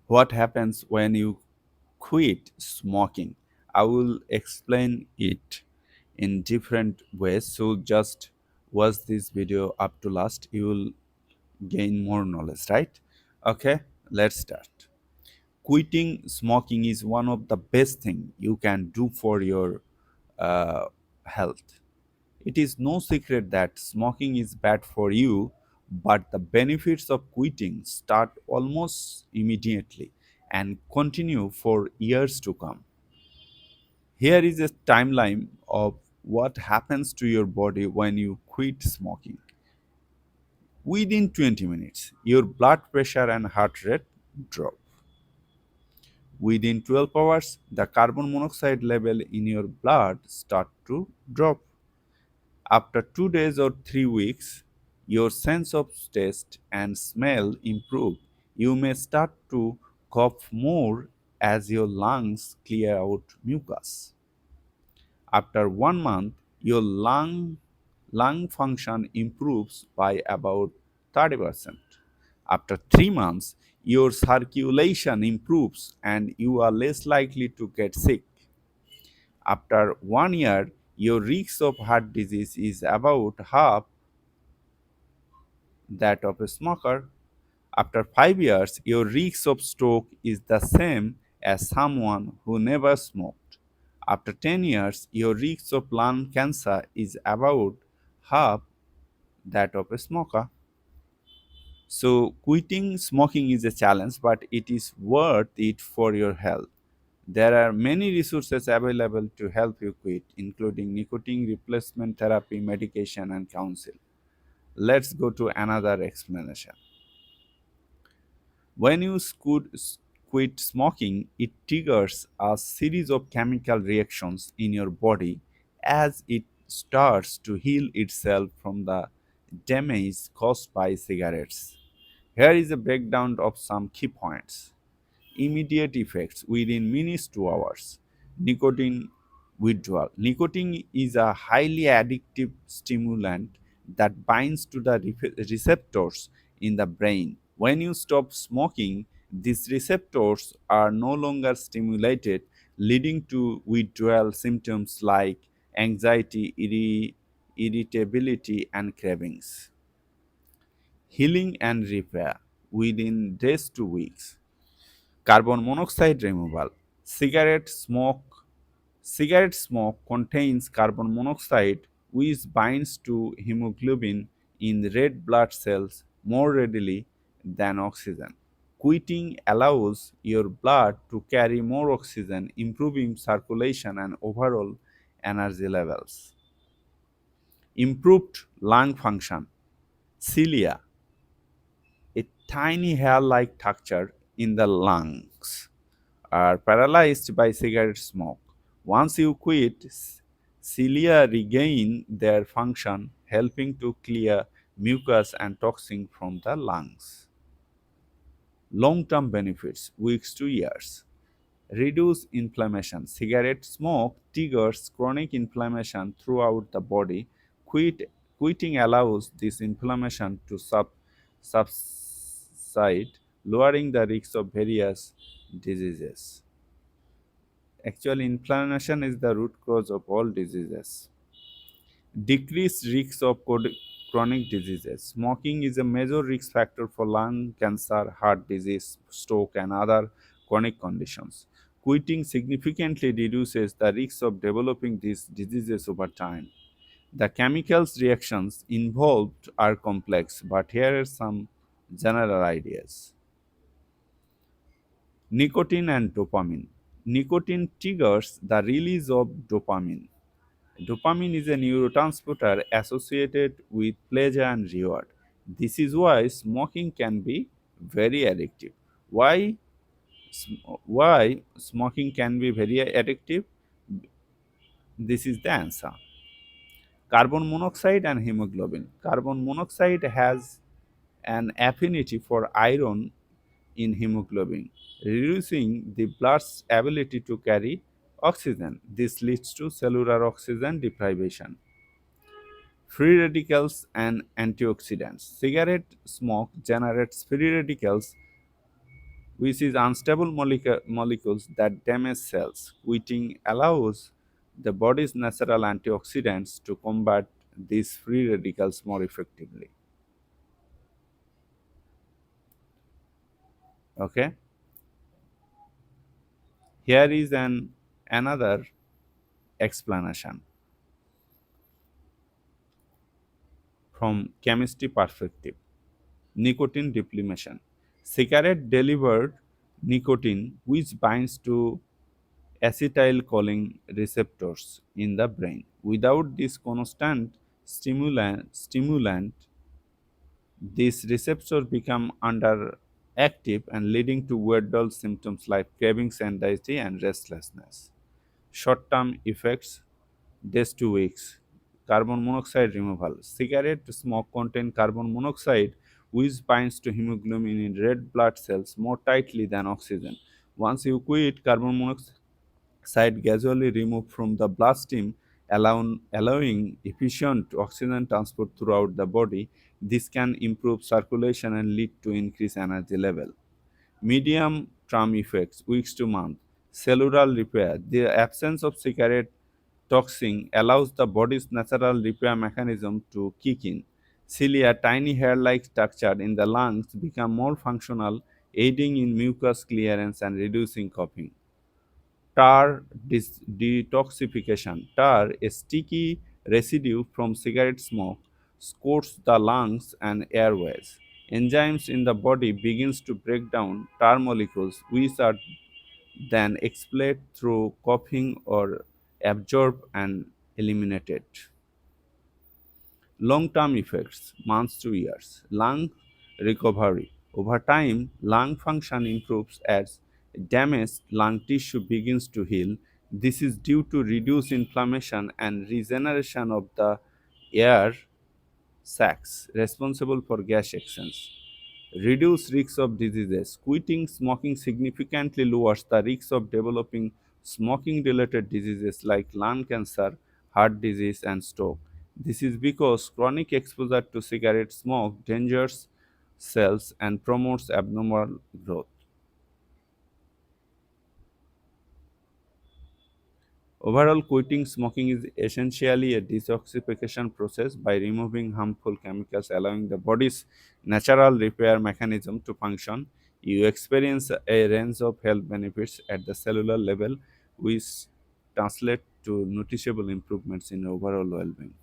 What happens when you quit smoking? I will explain it in different ways. So just watch this video up to last. You will gain more knowledge, right? Okay, let's start. Quitting smoking is one of the best thing you can do for your uh, health. It is no secret that smoking is bad for you, but the benefits of quitting start almost immediately and continue for years to come. Here is a timeline of what happens to your body when you quit smoking. Within 20 minutes, your blood pressure and heart rate drop. Within 12 hours, the carbon monoxide level in your blood start to drop. After 2 days or 3 weeks, your sense of taste and smell improve. You may start to cough more as your lungs clear out mucus. After 1 month, your lung function improves by about 30%. After 3 months, your circulation improves and you are less likely to get sick. After 1 year, your risk of heart disease is about half that of a smoker. After 5 years, your risk of stroke is the same as someone who never smoked. After 10 years, your risk of lung cancer is about half that of a smoker. So, quitting smoking is a challenge, but it is worth it for your health. There are many resources available to help you quit, including nicotine replacement therapy, medication, and counsel. Let's go to another explanation. When you quit smoking, it triggers a series of chemical reactions in your body as it starts to heal itself from the damage caused by cigarettes. Here is a breakdown of some key points. Immediate effects within minutes to hours. Nicotine withdrawal. Nicotine is a highly addictive stimulant that binds to the receptors in the brain. When you stop smoking, these receptors are no longer stimulated, leading to withdrawal symptoms like anxiety, irritability, and cravings. Healing and repair within days to weeks. Carbon monoxide removal. Cigarette smoke. Cigarette smoke contains carbon monoxide which binds to hemoglobin in red blood cells more readily than oxygen. Quitting allows your blood to carry more oxygen, improving circulation and overall energy levels. Improved lung function. Cilia, a tiny hair-like structure in the lungs, are paralyzed by cigarette smoke. Once you quit, cilia regain their function, helping to clear mucus and toxin from the lungs. Long-term benefits, weeks to years. Reduce inflammation. Cigarette smoke triggers chronic inflammation throughout the body. Quitting allows this inflammation to subside, lowering the risk of various diseases. Actually, inflammation is the root cause of all diseases. Decreased risk of chronic diseases. Smoking is a major risk factor for lung cancer, heart disease, stroke, and other chronic conditions. Quitting significantly reduces the risk of developing these diseases over time. The chemicals reactions involved are complex, but here are some general ideas. Nicotine and dopamine. Nicotine triggers the release of dopamine. Dopamine is a neurotransmitter associated with pleasure and reward. This is why smoking can be very addictive. Why? Why smoking can be very addictive? This is the answer. Carbon monoxide and hemoglobin. Carbon monoxide has an affinity for iron in hemoglobin, reducing the blood's ability to carry oxygen. This leads to cellular oxygen deprivation. Free radicals and antioxidants. Cigarette smoke generates free radicals which is unstable molecules that damage cells. Quitting allows the body's natural antioxidants to combat these free radicals more effectively. Okay, here is another explanation from chemistry perspective. Nicotine depletion. Cigarette delivered nicotine which binds to acetylcholine receptors in the brain. Without this constant stimulant, these receptors become underactive and leading to withdrawal symptoms like cravings, anxiety, and restlessness. Short-term effects, days to weeks. Carbon monoxide removal. Cigarette smoke contain carbon monoxide which binds to hemoglobin in red blood cells more tightly than oxygen. Once you quit, carbon monoxide gradually removed from the bloodstream, allowing efficient oxygen transport throughout the body. This can improve circulation and lead to increased energy level. Medium term effects, weeks to months. Cellular repair. The absence of cigarette toxin allows the body's natural repair mechanism to kick in. Cilia, tiny hair-like structure in the lungs, become more functional, aiding in mucus clearance and reducing coughing. Tar detoxification. Tar, a sticky residue from cigarette smoke, coats the lungs and airways. Enzymes in the body begins to break down tar molecules, which are then expelled through coughing or absorbed and eliminated. Long-term effects, months to years. Lung recovery. Over time, lung function improves as damaged lung tissue begins to heal. This is due to reduced inflammation and regeneration of the air sacs responsible for gas exchange. Reduce risks of diseases. Quitting smoking significantly lowers the risk of developing smoking related diseases like lung cancer, heart disease, and stroke. This is because chronic exposure to cigarette smoke dangers cells and promotes abnormal growth. Overall, quitting smoking is essentially a detoxification process by removing harmful chemicals, allowing the body's natural repair mechanism to function. You experience a range of health benefits at the cellular level, which translate to noticeable improvements in overall well being.